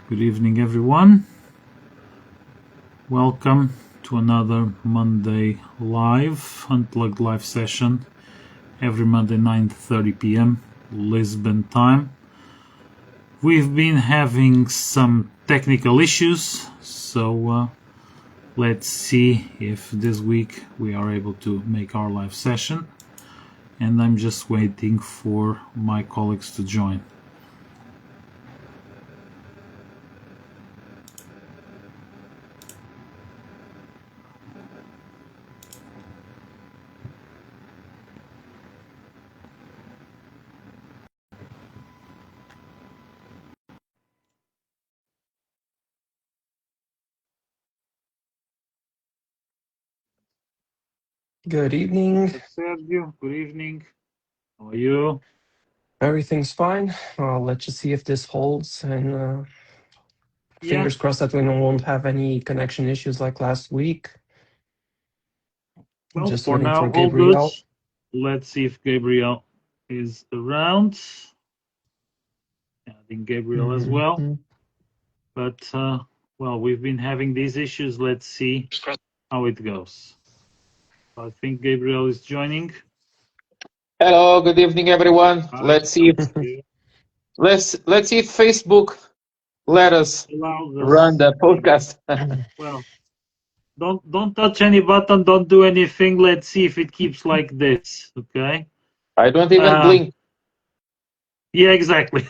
Good evening, everyone. Welcome to another Monday Unplugged live session every Monday 9:30 p.m. Lisbon time. We've been having some technical issues, so let's see if this week we are able to make our live session. And I'm just waiting for my colleagues to join. Good evening. Sergio, good evening. How are you? Everything's fine. Let's just see if this holds, and Yeah, fingers crossed that we won't have any connection issues like last week. well, Just for waiting now, for all good. Gabriel. Let's see if Gabriel is around. Adding Gabriel as well. Mhm. But, well, we've been having these issues. Let's see how it goes. I think Gabriel is joining. Hello, good evening, everyone. Hi, Let's see if Facebook let us allows run us. the podcast. Well, don't touch any button. Don't do anything. Let's see if it keeps like this. Okay. I don't even blink. Yeah, exactly.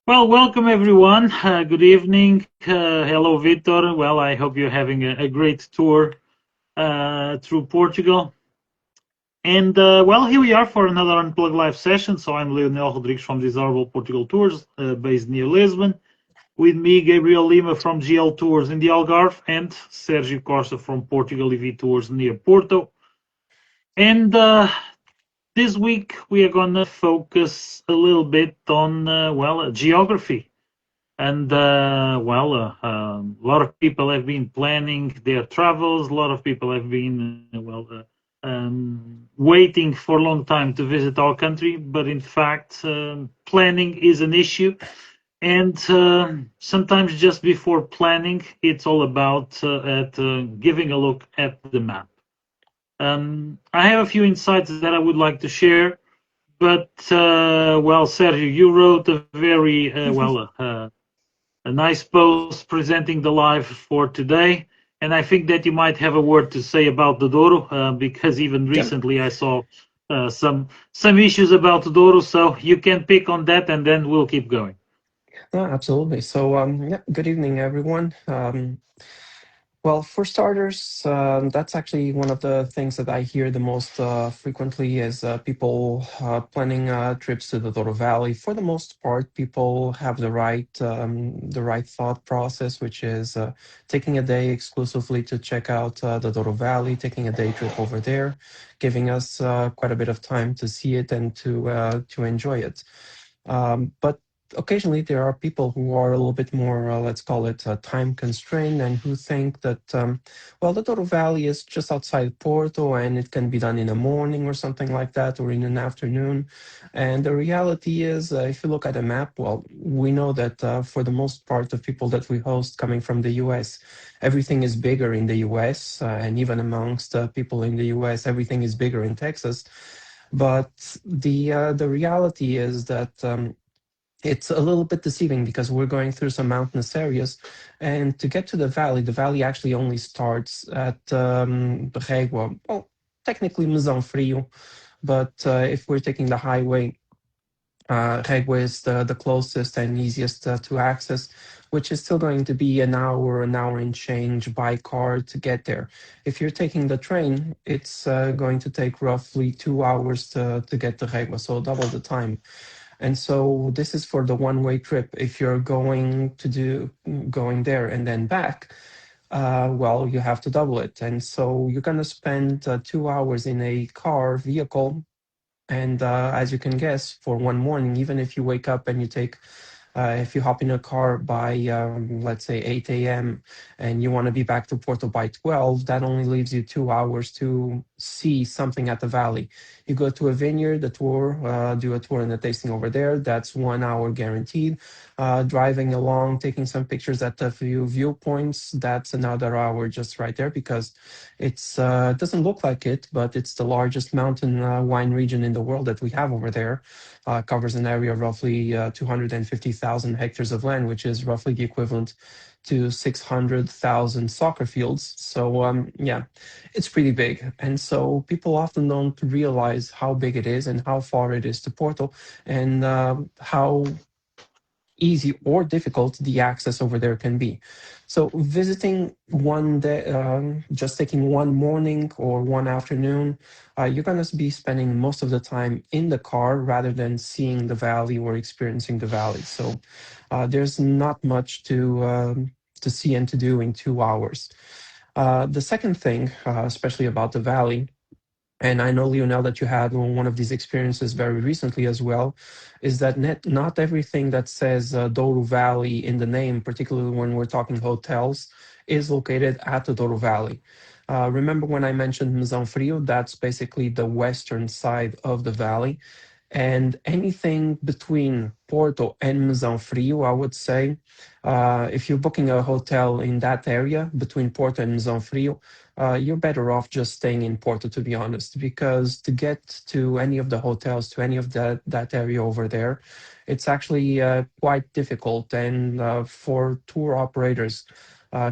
Well, welcome everyone. Good evening. Hello, Vitor. Well, I hope you're having a great tour through Portugal. And well, here we are for another Unplugged live session. So I'm Leonel Rodrigues from Desirable Portugal Tours, based near Lisbon. With me, Gabriel Lima from GL Tours in the Algarve, and Sergio Costa from Portugal EV Tours near Porto. And this week we are going to focus a little bit on, well, geography. And well, a lot of people have been planning their travels. A lot of people have been, waiting for a long time to visit our country. But in fact, planning is an issue. And sometimes just before planning, it's all about giving a look at the map. I have a few insights that I would like to share. But, well, Sergio, you wrote a very, a nice post presenting the live for today. And I think that you might have a word to say about the Douro, because even recently I saw some issues about the Douro. So you can pick on that, and then we'll keep going. No, absolutely. So, yeah, good evening, everyone. Well, for starters, that's actually one of the things that I hear the most frequently is people planning trips to the Douro Valley. For the most part, people have the right thought process, which is taking a day exclusively to check out the Douro Valley, taking a day trip over there, giving us quite a bit of time to see it and to enjoy it. But occasionally there are people who are a little bit more, let's call it time constrained, and who think that, well, the Douro Valley is just outside Porto and it can be done in the morning or something like that, or in an afternoon. And the reality is, if you look at a map, well, we know that for the most part of people that we host coming from the US, everything is bigger in the US, and even amongst people in the US, everything is bigger in Texas. But the reality is that it's a little bit deceiving because we're going through some mountainous areas, and to get to the valley actually only starts at Régua. Well, technically Mesão Frio, but if we're taking the highway, Régua is the closest and easiest to access, which is still going to be an hour and change by car to get there. If you're taking the train, it's going to take roughly 2 hours to get to Régua, so double the time. And so this is for the one-way trip. If you're going there and then back, well, you have to double it. And so you're going to spend 2 hours in a car vehicle. And as you can guess, for one morning, even if you wake up and if you hop in a car by, let's say, 8 a.m. and you want to be back to Porto by 12, that only leaves you 2 hours to see something at the valley. You go to a vineyard, a tour, do a tour and a tasting over there. That's 1 hour guaranteed. Driving along, taking some pictures at the few viewpoints. That's another hour just right there because it doesn't look like it, but it's the largest mountain wine region in the world that we have over there. Covers an area of roughly 250,000 hectares of land, which is roughly the equivalent to 600,000 soccer fields. So yeah, it's pretty big. And so people often don't realize how big it is and how far it is to Porto, and how easy or difficult the access over there can be. So visiting one day, just taking one morning or one afternoon, you're going to be spending most of the time in the car rather than seeing the valley or experiencing the valley. So there's not much to see and to do in 2 hours. The second thing, especially about the valley, and I know, Lionel, that you had one of these experiences very recently as well, is that not everything that says Douro Valley in the name, particularly when we're talking hotels, is located at the Douro Valley. Remember when I mentioned Mesão Frio? That's basically the western side of the valley. And anything between Porto and Mesão Frio, I would say, if you're booking a hotel in that area between Porto and Mesão Frio, you're better off just staying in Porto, to be honest, because to get to any of the hotels, to any of that area over there, it's actually quite difficult. And for tour operators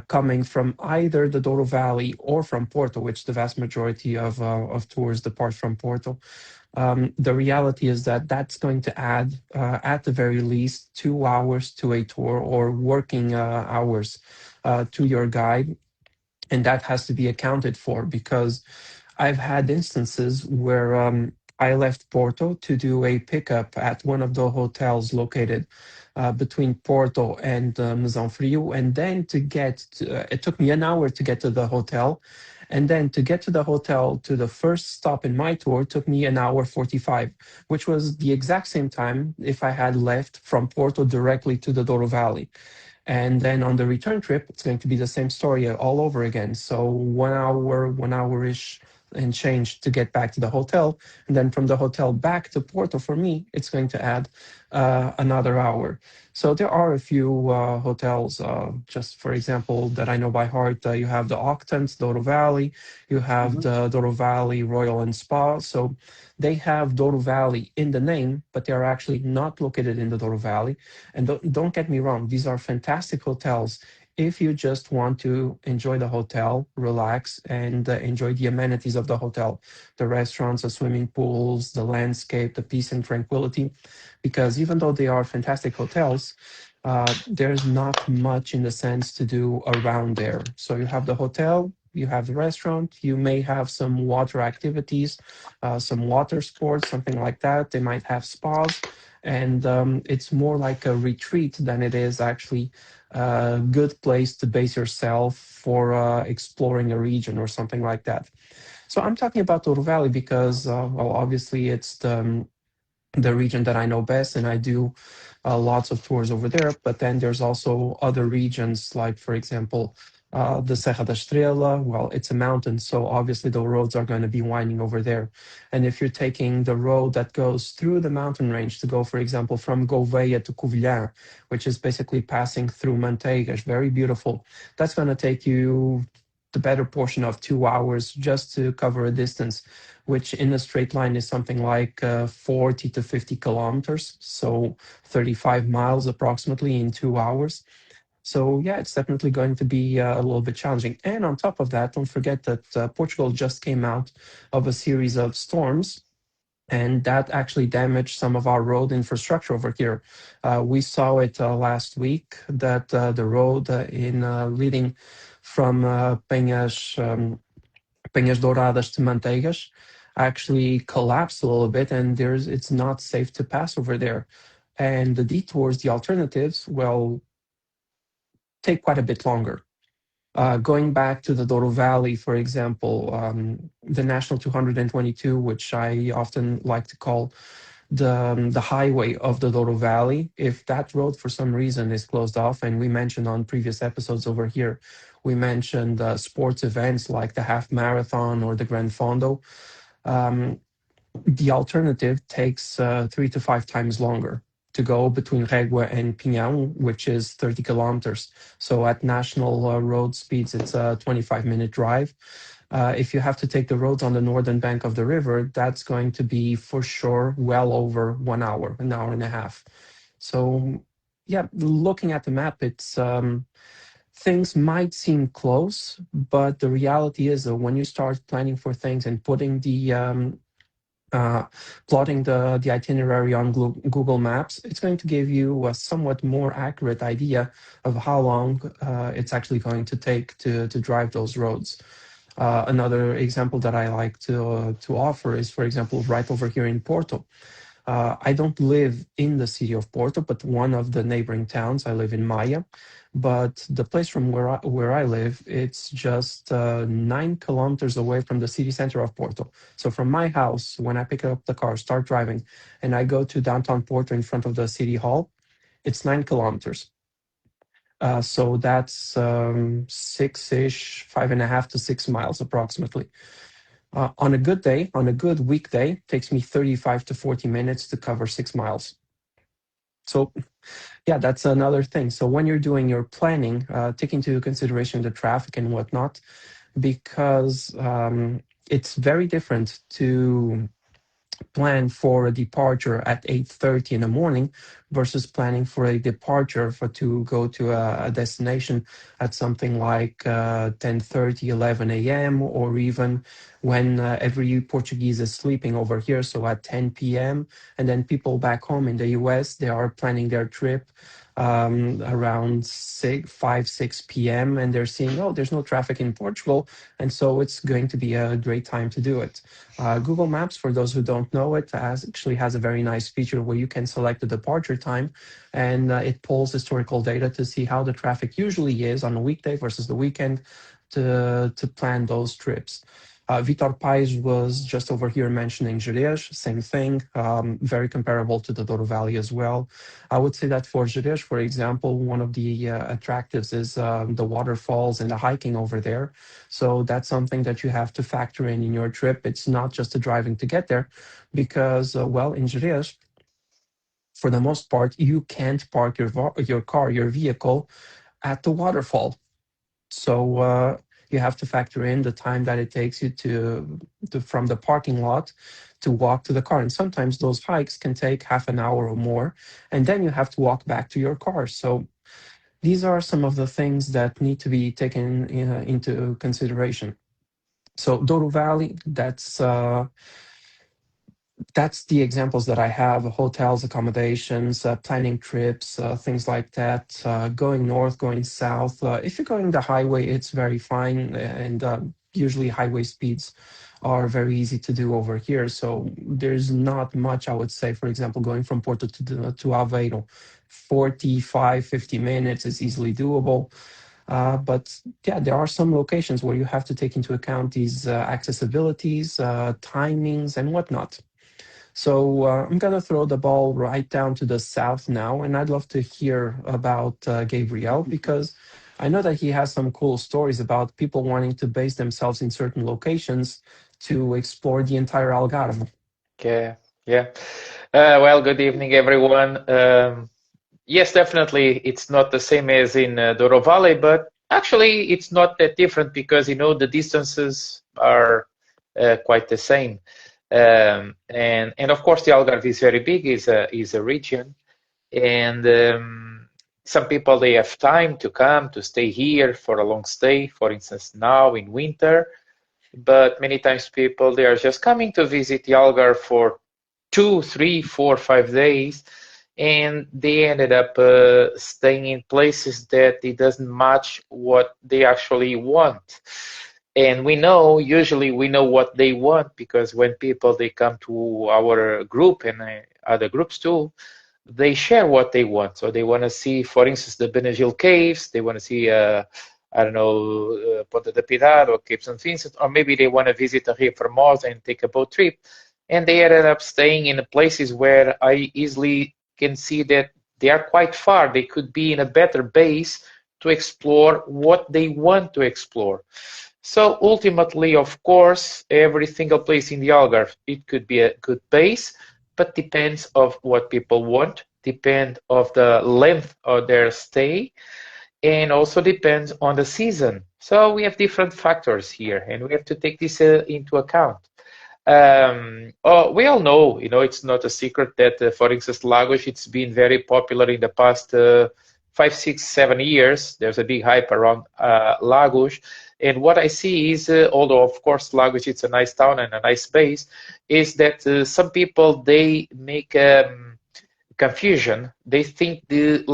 coming from either the Douro Valley or from Porto, which the vast majority of tours depart from Porto, the reality is that that's going to add, at the very least, 2 hours to a tour or working hours to your guide. And that has to be accounted for because I've had instances where I left Porto to do a pickup at one of the hotels located between Porto and Mesão Frio, and then it took me an hour to get to the hotel, and then to get to the hotel to the first stop in my tour took me an hour 45, which was the exact same time if I had left from Porto directly to the Douro Valley. And then on the return trip, it's going to be the same story all over again. So 1 hour, 1 hour-ish and change to get back to the hotel. And then from the hotel back to Porto, for me, it's going to add another hour. So there are a few hotels, just for example, that I know by heart. You have the Octans, Douro Valley. You have the Douro Valley Royal and Spa. So they have Douro Valley in the name, but they are actually not located in the Douro Valley. And don't get me wrong, these are fantastic hotels if you just want to enjoy the hotel, relax, and enjoy the amenities of the hotel, the restaurants, the swimming pools, the landscape, the peace and tranquility. Because even though they are fantastic hotels, there's not much in the sense to do around there. So you have the hotel, you have the restaurant, you may have some water activities, some water sports, something like that. They might have spas, and it's more like a retreat than it is actually a good place to base yourself for exploring a region or something like that. So I'm talking about Douro Valley because, well, obviously it's the region that I know best, and I do lots of tours over there. But then there's also other regions, like, for example, the Serra da Estrela. Well, it's a mountain, so obviously the roads are going to be winding over there. And if you're taking the road that goes through the mountain range to go, for example, from Gouveia to Covilhã, which is basically passing through Manteigas, very beautiful, that's going to take you the better portion of 2 hours just to cover a distance, which in a straight line is something like 40 to 50 kilometers, so 35 miles approximately in 2 hours. So yeah, it's definitely going to be a little bit challenging. And on top of that, don't forget that Portugal just came out of a series of storms, and that actually damaged some of our road infrastructure over here. We saw it last week that the road in leading from Penhas Douradas to Manteigas actually collapsed a little bit, and it's not safe to pass over there. And the detours, the alternatives, well, take quite a bit longer. Going back to the Douro Valley, for example, the National 222, which I often like to call the highway of the Douro Valley. If that road for some reason is closed off, and we mentioned on previous episodes over here, we mentioned sports events like the half marathon or the Grand Fondo. Um, the alternative takes 3 to 5 times longer to go between Régua and Pinhão, which is 30 kilometers. So at national road speeds, it's a 25-minute drive. If you have to take the roads on the northern bank of the river, that's going to be for sure well over 1 hour, an hour and a half. So, yeah, looking at the map, it's things might seem close, but the reality is that when you start planning for things and putting uh, plotting the itinerary on Google Maps, it's going to give you a somewhat more accurate idea of how long it's actually going to take to drive those roads. Another example that I like to offer is, for example, right over here in Porto. I don't live in the city of Porto, but one of the neighboring towns. I live in Maia, but the place from where I live, it's just 9 kilometers away from the city center of Porto. So from my house, when I pick up the car, start driving, and I go to downtown Porto in front of the city hall, it's 9 kilometers. So that's six-ish, 5.5 to 6 miles approximately. On a good day, on a good weekday, takes me 35 to 40 minutes to cover 6 miles. So yeah, that's another thing. So when you're doing your planning, take into consideration the traffic and whatnot, because it's very different to plan for a departure at 8:30 in the morning versus planning for a departure to go to a destination at something like 10:30, 11 a.m., or even when every Portuguese is sleeping over here, so at 10 p.m. And then people back home in the US, they are planning their trip around 6 p.m. and they're seeing, oh, there's no traffic in Portugal, and so it's going to be a great time to do it. Google Maps, for those who don't know it, actually has a very nice feature where you can select the departure time, and it pulls historical data to see how the traffic usually is on a weekday versus the weekend to plan those trips. Vitor Pais was just over here mentioning Jerez, same thing, very comparable to the Douro Valley as well. I would say that for Jerez, for example, one of the attractives is the waterfalls and the hiking over there. So that's something that you have to factor in your trip. It's not just the driving to get there, because, well, in Jerez, for the most part, you can't park your car, your vehicle at the waterfall. So you have to factor in the time that it takes you from the parking lot to walk to the car. And sometimes those hikes can take half an hour or more, and then you have to walk back to your car. So these are some of the things that need to be taken into consideration. So Douro Valley, that's the examples that I have: hotels, accommodations, planning trips, things like that. Going north, going south. If you're going the highway, it's very fine, and usually highway speeds are very easy to do over here. So there's not much, I would say. For example, going from Porto to Aveiro, 45, 50 minutes is easily doable. But yeah, there are some locations where you have to take into account these accessibilities, timings, and whatnot. So I'm going to throw the ball right down to the south now, and I'd love to hear about Gabriel, because I know that he has some cool stories about people wanting to base themselves in certain locations to explore the entire Algarve. Okay, yeah. Well, good evening, everyone. Yes, definitely, it's not the same as in Douro Valley, but actually, it's not that different because the distances are quite the same. And of course, the Algarve is very big, is a region, and some people they have time to come to stay here for a long stay. For instance, now in winter, but many times people they are just coming to visit the Algarve for 2, 3, 4, 5 days, and they ended up staying in places that it doesn't match what they actually want. And usually we know what they want, because when people they come to our group and other groups too, they share what they want. So they want to see, for instance, the Benagil Caves. They want to see, I don't know, Ponta da Piedade or Cape St. Vincent, or maybe they want to visit the Rio Formosa and take a boat trip. and they ended up staying in places where I easily can see that they are quite far. They could be in a better base to explore what they want to explore. So ultimately, of course, every single place in the Algarve, it could be a good base, but depends of what people want, depend of the length of their stay, and also depends on the season. So we have different factors here, and we have to take this into account. We all know, it's not a secret that, for instance, Lagos, it's been very popular in the past 5, 6, 7 years. There's a big hype around Lagos. And what I see is, although of course Lagos, it's a nice town and a nice base, is that some people, they make confusion. They think the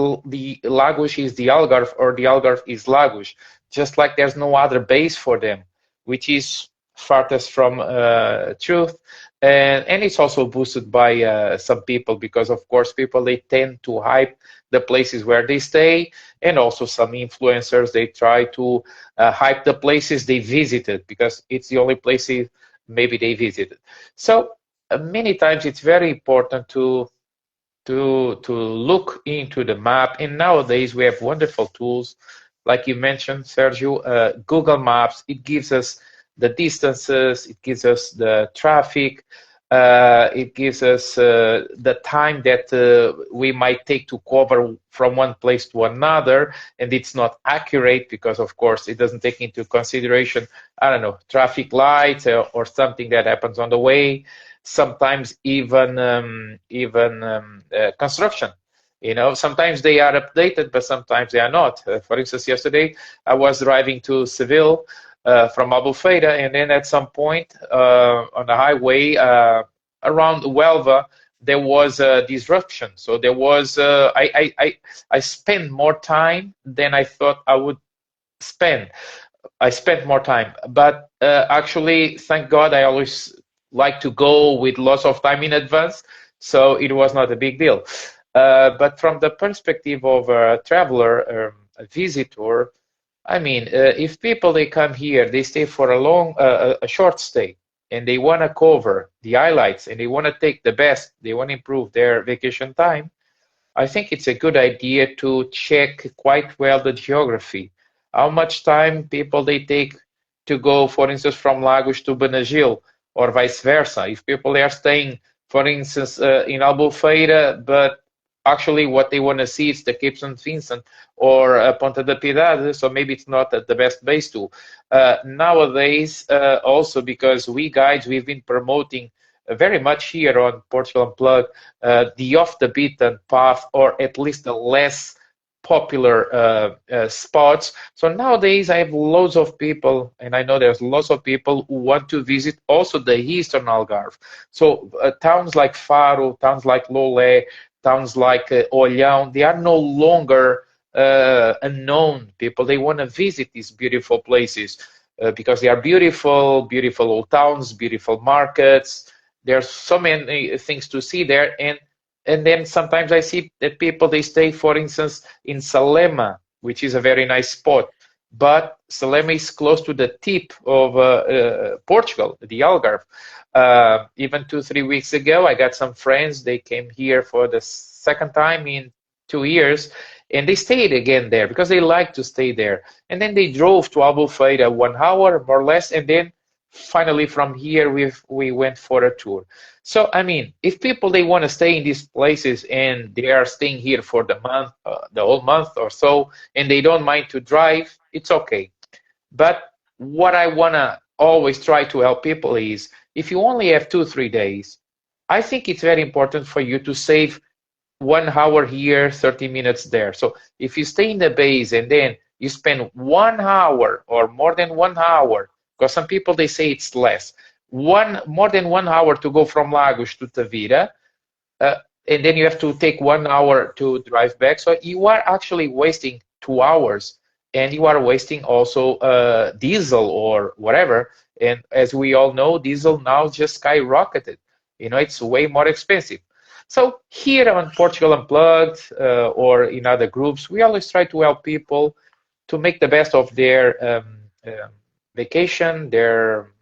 Lagos is the Algarve or the Algarve is Lagos, just like there's no other base for them, which is farthest from truth. And it's also boosted by some people, because of course people, they tend to hype the places where they stay, and also some influencers, they try to hype the places they visited because it's the only places maybe they visited. So many times it's very important to look into the map. And nowadays we have wonderful tools, like you mentioned, Sergio, Google Maps. It gives us the distances, it gives us the traffic, it gives us the time that we might take to cover from one place to another, and it's not accurate because, of course, it doesn't take into consideration, I don't know, traffic lights or something that happens on the way. Sometimes even construction. Sometimes they are updated, but sometimes they are not. For instance, yesterday I was driving to Seville from Albufeira, and then at some point on the highway around Huelva, there was a disruption. So there was I spent more time than I thought I would spend. I spent more time, but actually, thank God, I always like to go with lots of time in advance, so it was not a big deal. But from the perspective of a traveler, a visitor, I mean, if people, they come here, they stay for a short stay, and they want to cover the highlights, and they want to take the best, they want to improve their vacation time. I think it's a good idea to check quite well the geography. How much time people, they take to go, for instance, from Lagos to Benagil, or vice versa. If people are staying, for instance, in Albufeira, but actually what they want to see is the Cape St. Vincent or Ponta da Piedade, so maybe it's not the best base to. Nowadays, also because we guides, we've been promoting very much here on Portugal Unplugged, the off the beaten path, or at least the less popular spots. So nowadays I have loads of people, and I know there's lots of people who want to visit also the Eastern Algarve. So towns like Faro, towns like Lolé, towns like Olhão, they are no longer unknown people. They want to visit these beautiful places because they are beautiful, beautiful old towns, beautiful markets. There's so many things to see there, and then sometimes I see that people, they stay, for instance, in Salema, which is a very nice spot, but Salema is close to the tip of Portugal, the Algarve. Even 2, 3 weeks ago, I got some friends. They came here for the second time in 2 years, and they stayed again there because they like to stay there. And then they drove to Albufeira 1 hour more or less, and then finally from here we went for a tour. So I mean, if people, they want to stay in these places and they are staying here for the month, the whole month or so, and they don't mind to drive, it's okay. But what I want to always try to help people is, if you only have 2, 3 days, I think it's very important for you to save 1 hour here, 30 minutes there. So if you stay in the base and then you spend 1 hour or more than 1 hour, because some people, they say it's less, more than 1 hour to go from Lagos to Tavira, uh, and then you have to take 1 hour to drive back. So you are actually wasting 2 hours, and you are wasting also diesel or whatever. And as we all know, diesel now just skyrocketed. It's way more expensive. So here on Portugal Unplugged or in other groups, we always try to help people to make the best of their vacation, their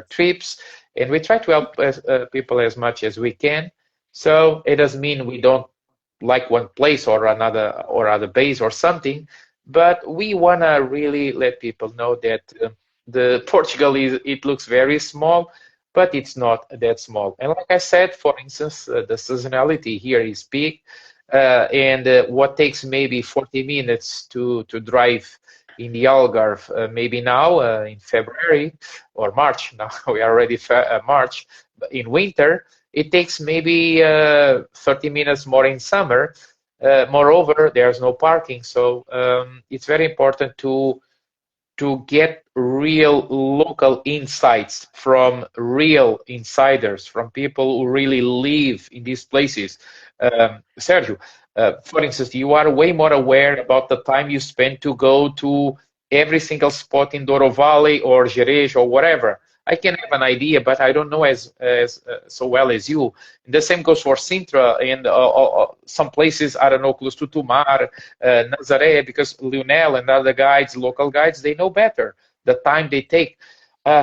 trips, and we try to help people as much as we can. So it doesn't mean we don't like one place or another or other base or something, but we want to really let people know that the Portugal is, it looks very small, but it's not that small. And like I said, for instance, the seasonality here is big, and what takes maybe 40 minutes to drive in the Algarve, maybe now in February or March. Now we are already March. But in winter, it takes maybe 30 minutes more in summer. Moreover, there's no parking, so it's very important to get real local insights from real insiders, from people who really live in these places. Sergio, for instance, you are way more aware about the time you spend to go to every single spot in Douro Valley or Gerês or whatever. I can have an idea, but I don't know as so well as you. And the same goes for Sintra and some places, I don't know, close to Tomar, Nazaré, because Lionel and other guides, local guides, they know better the time they take.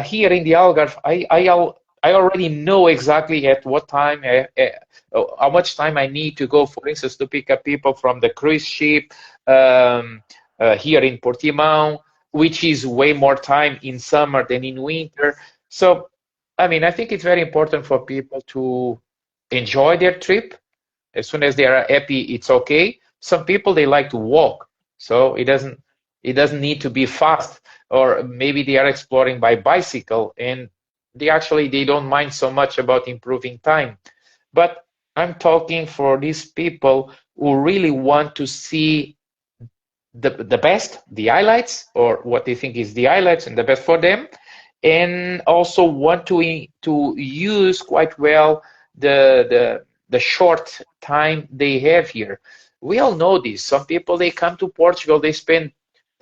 Here in the Algarve, I already know exactly at what time, how much time I need to go, for instance, to pick up people from the cruise ship here in Portimão, which is way more time in summer than in winter. So, I mean, I think it's very important for people to enjoy their trip. As soon as they are happy, it's okay. Some people, they like to walk, so it doesn't need to be fast. Or maybe they are exploring by bicycle, and they don't mind so much about improving time. But I'm talking for these people who really want to see the best, the highlights, or what they think is the highlights and the best for them, and also want to use quite well the short time they have here. We all know this. Some people, they come to Portugal, they spend,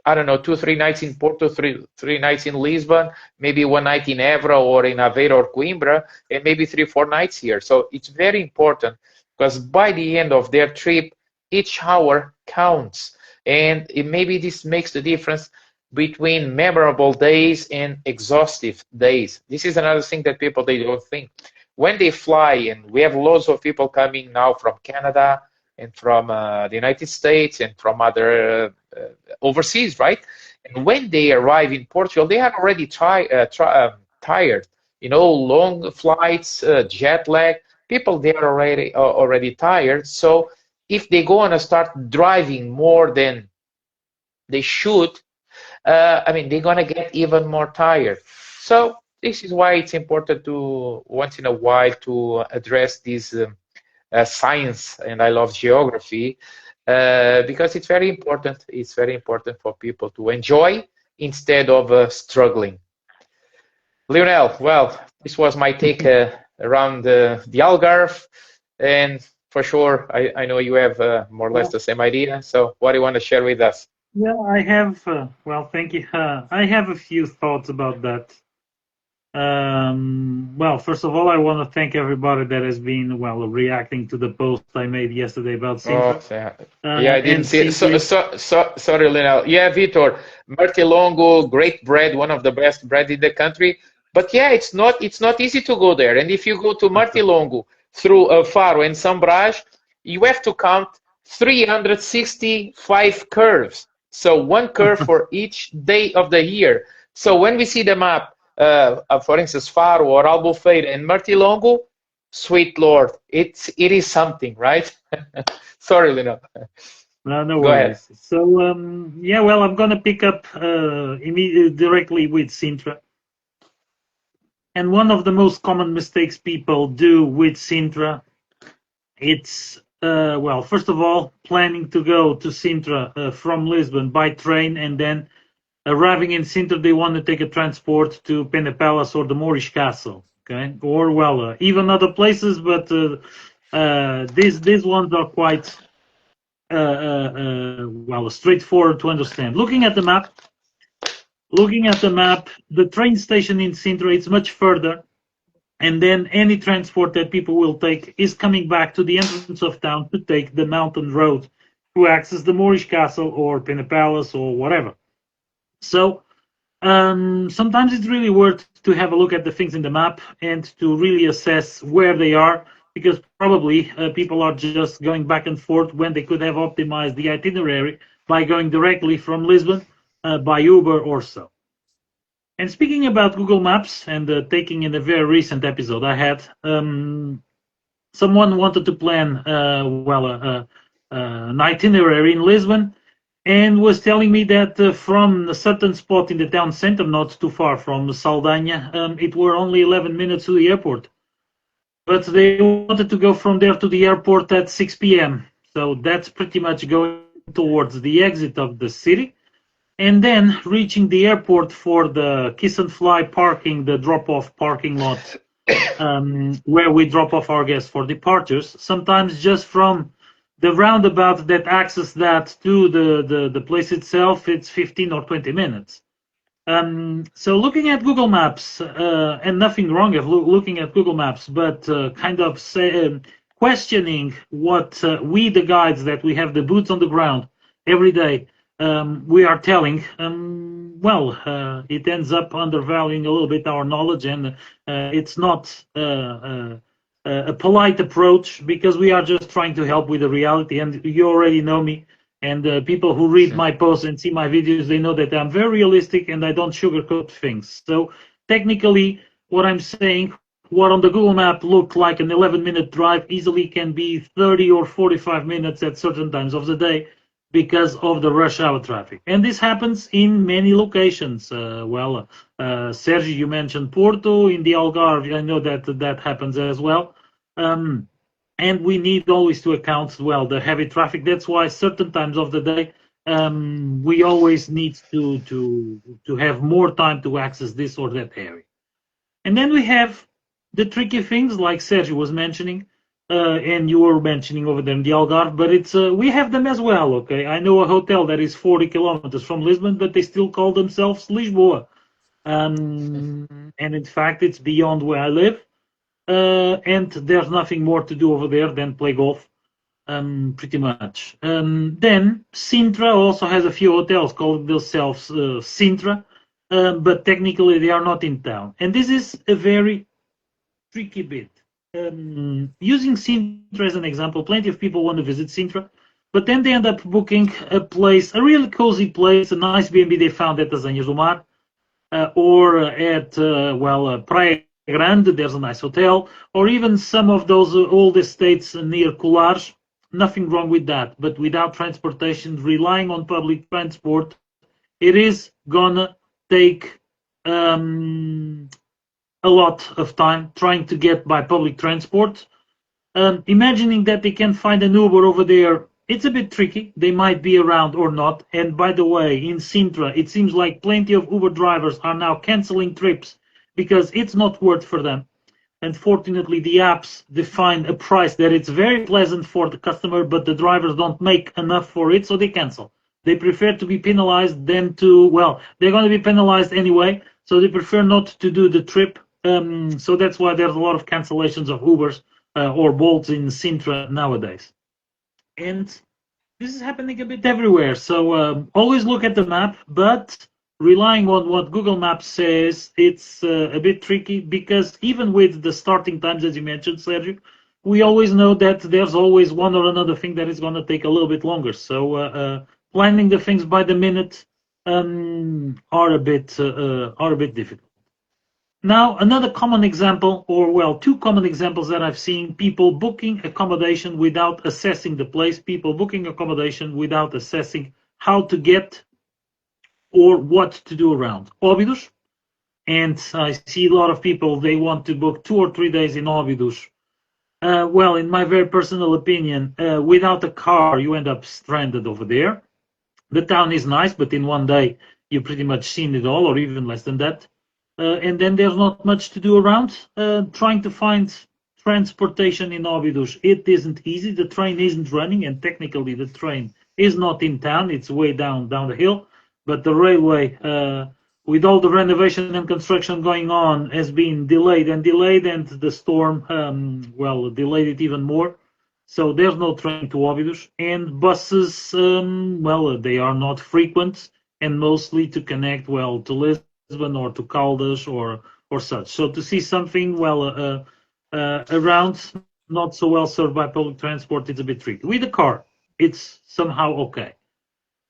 I don't know, 2 3 nights in Porto, three nights in Lisbon, maybe one night in Évora or in Aveiro or Coimbra, and maybe 3 4 nights here. So it's very important, because by the end of their trip, each hour counts, and maybe this makes the difference between memorable days and exhaustive days. This is another thing that people, they don't think. When they fly, and we have lots of people coming now from Canada and from the United States and from other overseas, right? And when they arrive in Portugal, they are already tired. You know, long flights, jet lag. People, they are already tired. So if they go and start driving more than they should, I mean, they're gonna get even more tired. So this is why it's important to once in a while to address this science, and I love geography, because it's very important. It's very important for people to enjoy instead of struggling. Lionel, well, this was my take around the Algarve, and for sure, I know you have more or less the same idea. So what do you want to share with us? Yeah, I have, well, thank you. I have a few thoughts about that. Well, first of all, I want to thank everybody that has been, well, reacting to the post I made yesterday about Sintra. Yeah, I didn't see it. Sorry, Lionel. Yeah, Vitor, Martilongo, great bread, one of the best bread in the country. But yeah, it's not easy to go there. And if you go to Martilongo through Faro and Sambrage, you have to count 365 curves. So one curve for each day of the year. So when we see the map, for instance, Faro or Albufeira and Martilongo, sweet Lord, it is something, right? Sorry, Lino. No Go ahead. worries. So, yeah, well, I'm going to pick up directly with Sintra. And one of the most common mistakes people do with Sintra, it's, well, first of all, planning to go to Sintra from Lisbon by train, and then arriving in Sintra, they want to take a transport to Pena Palace or the Moorish Castle, okay? Or, well, even other places, but these ones are quite, well, straightforward to understand. Looking at the map, the train station in Sintra is much further, and then any transport that people will take is coming back to the entrance of town to take the mountain road to access the Moorish Castle or Pena Palace or whatever. So sometimes it's really worth to have a look at the things in the map and to really assess where they are, because probably people are just going back and forth when they could have optimized the itinerary by going directly from Lisbon by Uber or so. And speaking about Google Maps and taking in a very recent episode I had, someone wanted to plan, an itinerary in Lisbon and was telling me that from a certain spot in the town center, not too far from Saldanha, it were only 11 minutes to the airport. But they wanted to go from there to the airport at 6 p.m. So that's pretty much going towards the exit of the city. And then reaching the airport for the kiss and fly parking, the drop-off parking lot, where we drop off our guests for departures. Sometimes just from the roundabout that access that to the place itself, it's 15 or 20 minutes. So looking at Google Maps, and nothing wrong with looking at Google Maps, but kind of questioning what we, the guides, that we have the boots on the ground every day, we are telling, it ends up undervaluing a little bit our knowledge, and it's not a polite approach, because we are just trying to help with the reality. And you already know me, and people who read my posts and see my videos, they know that I'm very realistic and I don't sugarcoat things. So technically, what I'm saying, what on the Google map looked like an 11-minute drive easily can be 30 or 45 minutes at certain times of the day, because of the rush hour traffic. And this happens in many locations. Sergio, you mentioned Porto. In the Algarve, I know that happens as well. And we need always to account the heavy traffic. That's why certain times of the day we always need to have more time to access this or that area. And then we have the tricky things like Sergio was mentioning, and you were mentioning over there in the Algarve, but it's we have them as well. Okay, I know a hotel that is 40 kilometers from Lisbon, but they still call themselves Lisboa, and in fact it's beyond where I live. And there's nothing more to do over there than play golf, pretty much. Then Sintra also has a few hotels called themselves Sintra, but technically they are not in town. And this is a very tricky bit. Using Sintra as an example, plenty of people want to visit Sintra, but then they end up booking a place, a really cozy place, a nice B&B they found at Azanhas do Mar, or at Praia Grande, there's a nice hotel, or even some of those old estates near Colares. Nothing wrong with that, but without transportation, relying on public transport, it is gonna take a lot of time trying to get by public transport. Imagining that they can find an Uber over there, it's a bit tricky. They might be around or not. And by the way, in Sintra, it seems like plenty of Uber drivers are now canceling trips because it's not worth for them. Unfortunately, the apps define a price that it's very pleasant for the customer, but the drivers don't make enough for it, so they cancel. They prefer to be penalized than to, they're going to be penalized anyway, so they prefer not to do the trip. So that's why there's a lot of cancellations of Ubers or Bolts in Sintra nowadays. And this is happening a bit everywhere. So always look at the map, but relying on what Google Maps says, it's a bit tricky, because even with the starting times, as you mentioned, Sergio, we always know that there's always one or another thing that is going to take a little bit longer. So planning the things by the minute are a bit difficult. Now, another common example, or two common examples that I've seen: people booking accommodation without assessing the place, people booking accommodation without assessing how to get or what to do around Óbidos. And I see a lot of people, they want to book 2 or 3 days in Óbidos. In my very personal opinion, without a car, you end up stranded over there. The town is nice, but in 1 day, you've pretty much seen it all, or even less than that. And then there's not much to do around. Trying to find transportation in Óbidos, it isn't easy. The train isn't running, and technically the train is not in town. It's way down the hill. But the railway, with all the renovation and construction going on, has been delayed, and the storm, delayed it even more. So there's no train to Óbidos, and buses, they are not frequent, and mostly to connect, to Lisbon or to Caldas or such. So to see something, well, around not so well served by public transport, it's a bit tricky. With a car, it's somehow okay.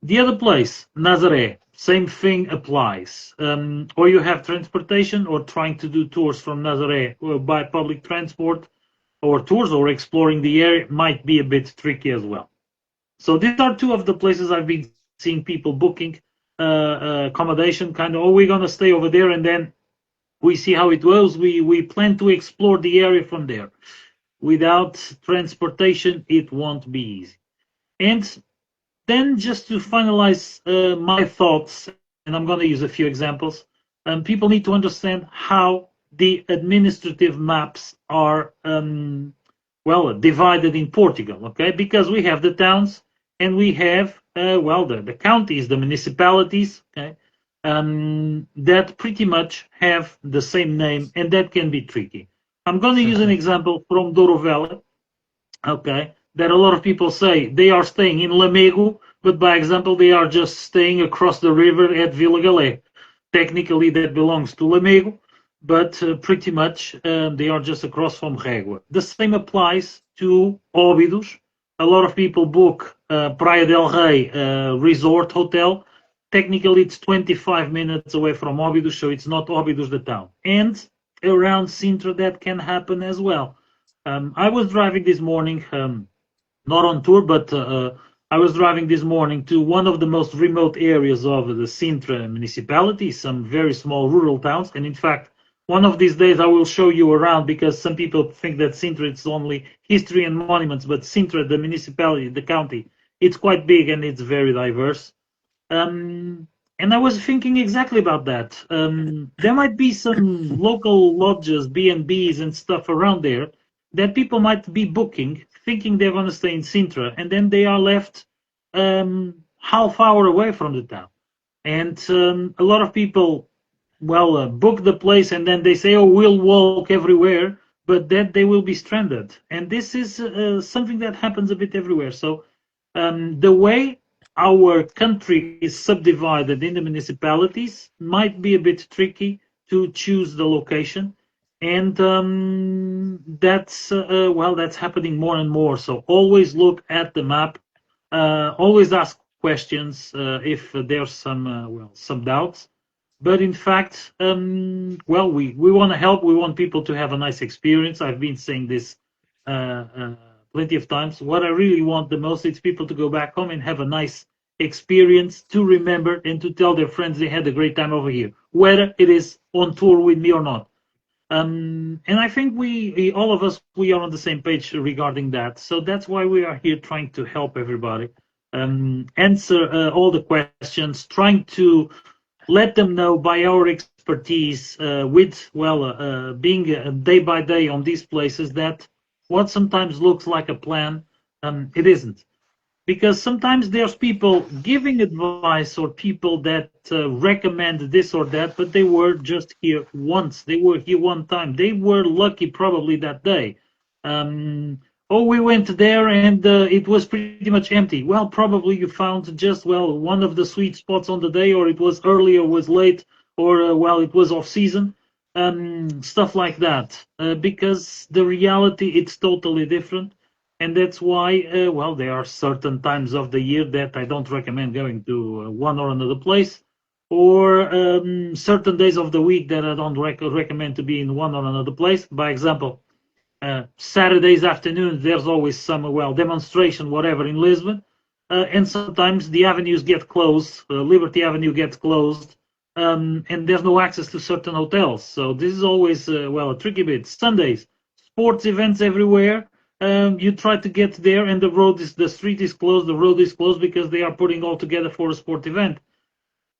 The other place, Nazaré, same thing applies. Or you have transportation or trying to do tours from Nazaré by public transport, or tours or exploring the area might be a bit tricky as well. So these are two of the places I've been seeing people booking accommodation, kind of, oh, we're going to stay over there and then we see how it goes. We plan to explore the area from there. Without transportation, it won't be easy. And then just to finalize my thoughts, and I'm going to use a few examples, people need to understand how the administrative maps are well divided in Portugal, okay? Because we have the towns and we have well the counties, the municipalities, okay, that pretty much have the same name, and that can be tricky. I'm going to use an example from Douro Valley, okay, that a lot of people say they are staying in Lamego, but by example, they are just staying across the river at Vila Galé. Technically, that belongs to Lamego, but pretty much they are just across from Régua. The same applies to Óbidos. A lot of people book Praia del Rei resort hotel. Technically, it's 25 minutes away from Óbidos, so it's not Óbidos the town. And around Sintra, that can happen as well. I was driving this morning, not on tour, but I was driving this morning to one of the most remote areas of the Sintra municipality, some very small rural towns. And in fact, one of these days I will show you around, because some people think that Sintra is only history and monuments, but Sintra, the municipality, the county, it's quite big and it's very diverse. And I was thinking exactly about that. There might be some local lodges, B&Bs and stuff around there that people might be booking, thinking they're going to stay in Sintra, and then they are left half hour away from the town. And a lot of people, well, book the place and then they say, oh, we'll walk everywhere, but then they will be stranded. And this is something that happens a bit everywhere. So the way our country is subdivided in the municipalities might be a bit tricky to choose the location. And that's well, that's happening more and more. So always look at the map. Always ask questions if there's some well, some doubts. But in fact, well, we want to help. We want people to have a nice experience. I've been saying this plenty of times. What I really want the most is people to go back home and have a nice experience, to remember and to tell their friends they had a great time over here, whether it is on tour with me or not. And I think we, all of us, we are on the same page regarding that. So that's why we are here, trying to help everybody, answer all the questions, trying to let them know by our expertise with, well, being day by day on these places, that what sometimes looks like a plan, it isn't. Because sometimes there's people giving advice or people that recommend this or that, but they were just here once. They were here one time. They were lucky probably that day. Oh, we went there and it was pretty much empty. Well, probably you found just, well, one of the sweet spots on the day, or it was early or was late, or, well, it was off season. Stuff like that. Because the reality, it's totally different. And that's why, well, there are certain times of the year that I don't recommend going to one or another place, or certain days of the week that I don't recommend to be in one or another place. By example, Saturdays afternoons, there's always some, well, demonstration, whatever, in Lisbon. And sometimes the avenues get closed, Liberty Avenue gets closed, and there's no access to certain hotels. So this is always, well, a tricky bit. Sundays, sports events everywhere. You try to get there and the street is closed, the road is closed, because they are putting all together for a sport event.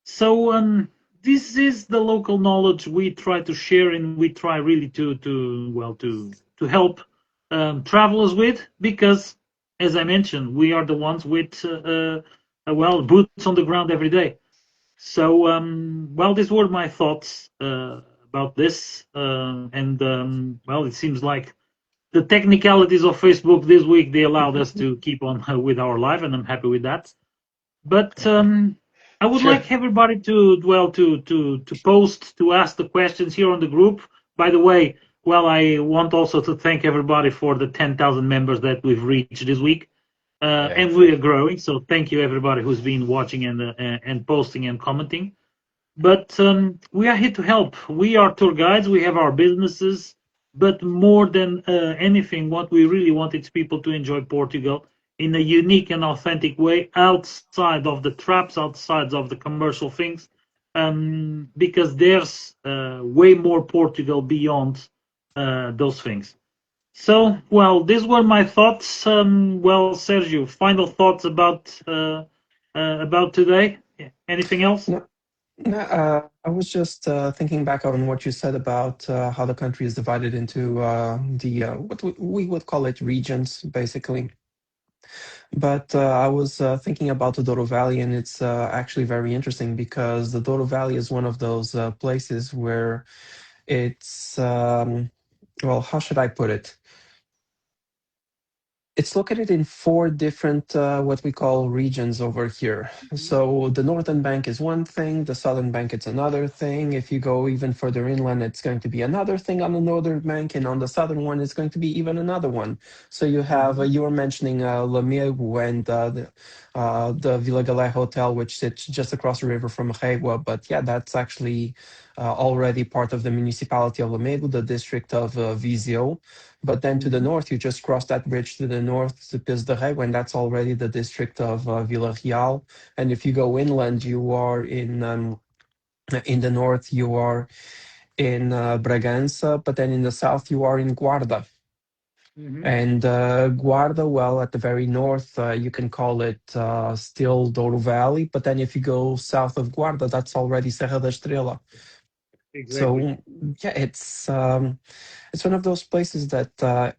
So this is the local knowledge we try to share, and we try really to help travelers with, because, as I mentioned, we are the ones with well, boots on the ground every day. So well, these were my thoughts about this, and well, it seems like the technicalities of Facebook this week, they allowed us to keep on with our live, and I'm happy with that. But I would Sure. like everybody to well to post to ask the questions here on the group. By the way, well, I want also to thank everybody for the 10,000 members that we've reached this week, Yeah, and we are exactly. growing. So thank you everybody who's been watching and posting and commenting. But we are here to help. We are tour guides. We have our businesses, but more than anything, what we really want is people to enjoy Portugal in a unique and authentic way, outside of the traps, outside of the commercial things, because there's way more Portugal beyond those things. So, well, these were my thoughts. Well, Sergio, final thoughts about today? Anything else? No, no, I was just thinking back on what you said about how the country is divided into the what we would call it regions, basically. But I was thinking about the Douro Valley, and it's actually very interesting because the Douro Valley is one of those places where it's well, how should I put it? It's located in four different what we call regions over here. So the northern bank is one thing, the southern bank it's another thing. If you go even further inland, it's going to be another thing on the northern bank, and on the southern one, it's going to be even another one. So you have Mhm. you were mentioning Lamego and the Vila Galé Hotel, which sits just across the river from Reguá. But yeah, that's actually already part of the municipality of Lamego, the district of Viseu. But then to the Mhm. north, you just cross that bridge to the north to Pis de Régua, and that's already the district of Vila Real. And if you go inland, you are in the north, you are in Bragança, but then in the south, you are in Guarda. Mhm. And Guarda, well, at the very north, you can call it still Douro Valley, but then if you go south of Guarda, that's already Serra da Estrela. Exactly. So yeah, it's one of those places that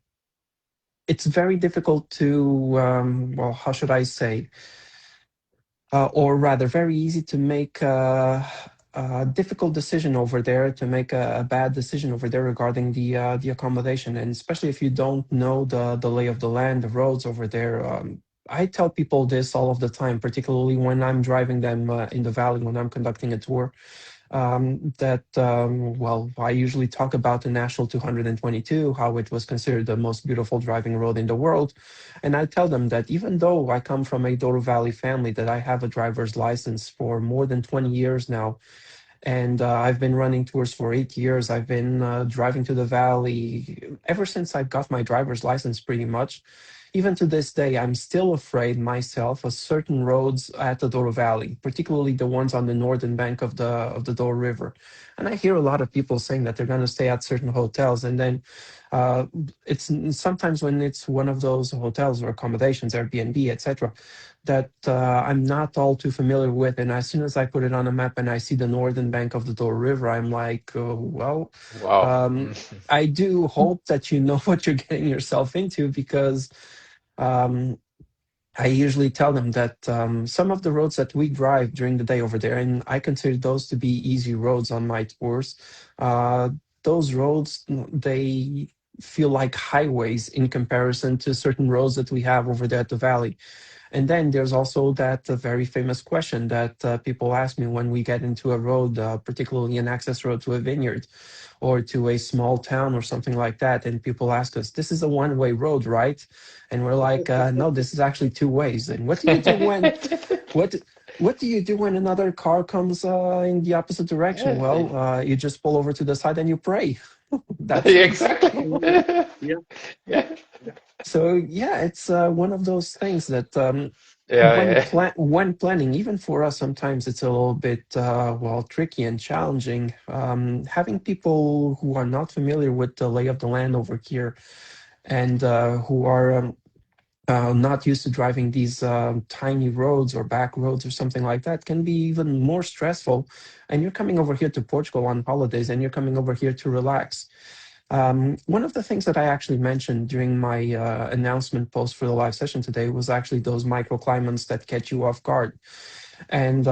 it's very difficult to well, how should I say, or rather very easy to make a difficult decision over there, to make a bad decision over there regarding the accommodation, and especially if you don't know the lay of the land, the roads over there. I tell people this all of the time, particularly when I'm driving them in the valley, when I'm conducting a tour, that well, I usually talk about the National 222, how it was considered the most beautiful driving road in the world, and I tell them that even though I come from a Douro Valley family, that I have a driver's license for more than 20 years now, and I've been running tours for 8 years. I've been driving to the valley ever since I got my driver's license, pretty much. Even to this day, I'm still afraid myself of certain roads at the Douro Valley, particularly the ones on the northern bank of the Douro River. And I hear a lot of people saying that they're going to stay at certain hotels, and then uh, it's sometimes when it's one of those hotels or accommodations, Airbnb, etc., that I'm not all too familiar with. And as soon as I put it on a map and I see the northern bank of the Douro River, I'm like, well, Wow. um, I do hope that you know what you're getting yourself into, because um, I usually tell them that some of the roads that we drive during the day over there, and I consider those to be easy roads on my tours, uh, those roads, they feel like highways in comparison to certain roads that we have over there at the valley. And then there's also that very famous question that people ask me when we get into a road, particularly an access road to a vineyard or to a small town or something like that. And people ask us, "This is a one-way road, right?" And we're like, "No, this is actually two ways." And what do you do when what what do you do when another car comes in the opposite direction? Well, you just pull over to the side and you pray. That's it. Exactly. Yeah. Yeah. So yeah, it's one of those things that Yeah, yeah. when planning, even for us, sometimes it's a little bit well, tricky and challenging. Having people who are not familiar with the lay of the land over here, and who are not used to driving these tiny roads or back roads or something like that, can be even more stressful. And you're coming over here to Portugal on holidays, and you're coming over here to relax. One of the things that I actually mentioned during my announcement post for the live session today was actually those microclimates that catch you off guard. And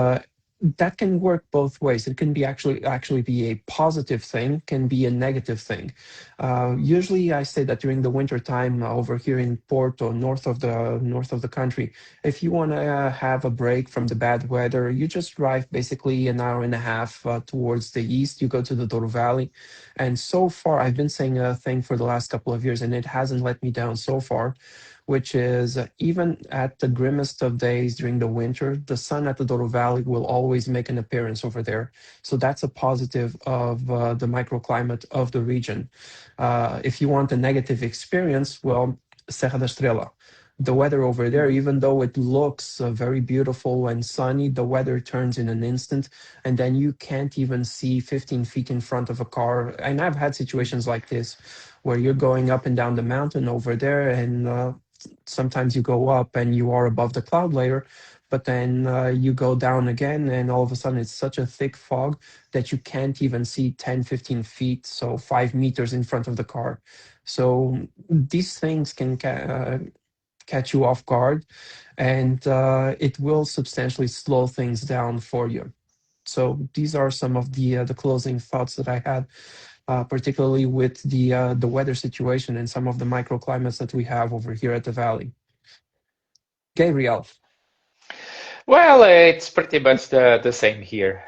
that can work both ways. It can be actually be a positive thing, can be a negative thing. Usually, I say that during the winter time over here in Porto, north of the country, if you want to have a break from the bad weather, you just drive basically an hour and a half towards the east. You go to the Douro Valley, and so far, I've been saying a thing for the last couple of years, and it hasn't let me down so far, which is even at the grimmest of days during the winter, the sun at the Douro Valley will always make an appearance over there. So that's a positive of the microclimate of the region. If you want a negative experience, well, Serra da Estrela. The weather over there, even though it looks very beautiful and sunny, the weather turns in an instant, and then you can't even see 15 feet in front of a car. And I've had situations like this where you're going up and down the mountain over there, and sometimes you go up and you are above the cloud layer, but then you go down again and all of a sudden it's such a thick fog that you can't even see 10, 15 feet, so 5 meters in front of the car. So these things can catch you off guard, and it will substantially slow things down for you. So these are some of the closing thoughts that I had, particularly with the weather situation and some of the microclimates that we have over here at the valley. Gabriel. Well, it's pretty much the same here.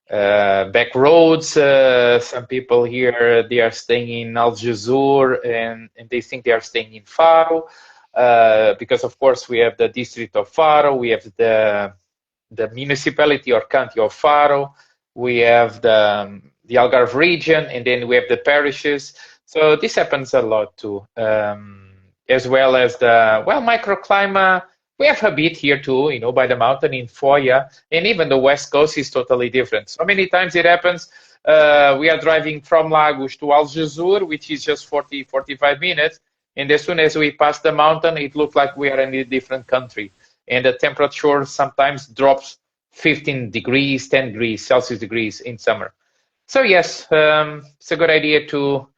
Back roads. Some people here, they are staying in Algesur, and they think they are staying in Faro, because of course we have the district of Faro, we have the municipality or county of Faro, we have the Algarve region, and then we have the parishes. So this happens a lot too, as well as the microclimate. We have a bit here too, by the mountain in Foya, and even the west coast is totally different. So many times it happens, we are driving from Lagos to Algesur, which is just 40, 45 minutes, and as soon as we pass the mountain, it looks like we are in a different country. And the temperature sometimes drops 15 degrees, 10 degrees, Celsius degrees in summer. So yes, it's a good idea to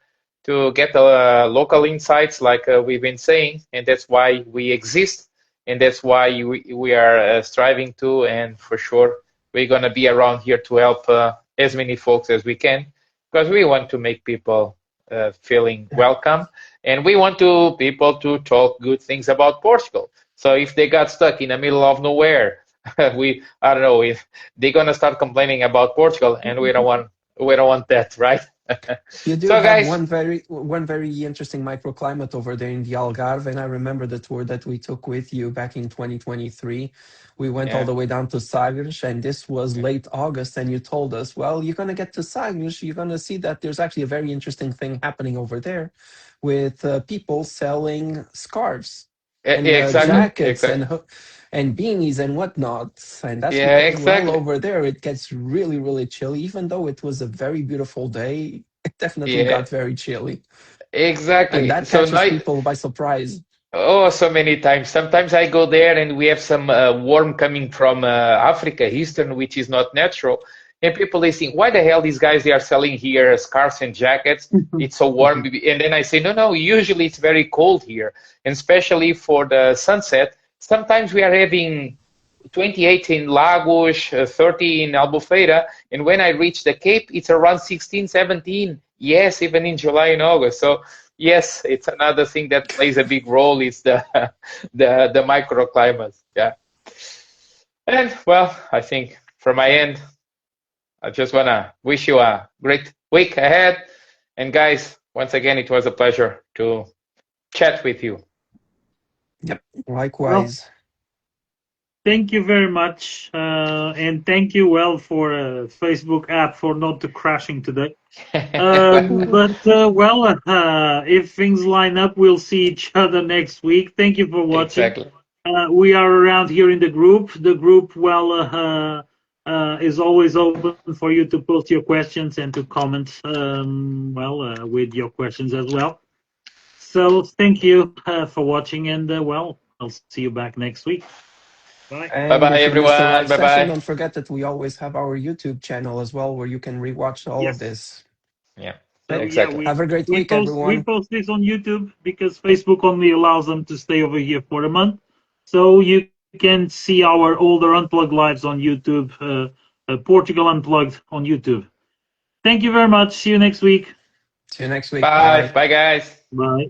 get local insights like we've been saying, and that's why we exist, and that's why we are striving to, and for sure we're going to be around here to help as many folks as we can, because we want to make people feeling welcome, and we want people to talk good things about Portugal. So if they got stuck in the middle of nowhere, I don't know, if they're going to start complaining about Portugal, and we don't want that, right? You do So have guys, one very interesting microclimate over there in the Algarve, and I remember the tour that we took with you back in 2023. We went all yeah, the way down to Sagres, and this was yeah. late August, and you told us, well, you're going to get to Sagres, you're going to see that there's actually a very interesting thing happening over there with people selling scarves and Exactly, jackets and beanies and whatnot. And that's yeah, because, well, exactly, over there it gets really, really chilly. Even though it was a very beautiful day, it definitely yeah, got very chilly. And exactly. that So catches now, people by surprise. oh, so many times. Sometimes I go there and we have some worm coming from Africa, Eastern, which is not natural. And people they think, why the hell these guys they are selling here scarves and jackets? It's so warm. And then I say, no, no. Usually it's very cold here, and especially for the sunset. Sometimes we are having 28 in Lagos, 30 in Albufeira, and when I reach the Cape, it's around 16, 17. Yes, even in July and August. So yes, it's another thing that plays a big role is the the microclimate. Yeah. And well, I think from my end, I just wanna wish you a great week ahead. And guys, once again, it was a pleasure to chat with you. Yep, Well, likewise. thank you very much, and thank you well for Facebook app for not crashing today. But well, if things line up, we'll see each other next week. Thank you for watching. Exactly. We are around here in the group. The group, well, is always open for you to post your questions and to comment, with your questions as well. So thank you for watching, and well, I'll see you back next week. Bye. Bye And bye, if you missed the everyone. live Bye session, bye. don't forget that we always have our YouTube channel as well, where you can rewatch all of Yes. this. Yeah, So Right. yeah, exactly. we Have a great we week, post we everyone. post this on YouTube because Facebook only allows them to stay over here for a month. So you can can see our older Unplugged lives on YouTube, Portugal Unplugged on YouTube. Thank you very much. See you next week. See you next week. Bye. Bye, guys. Bye.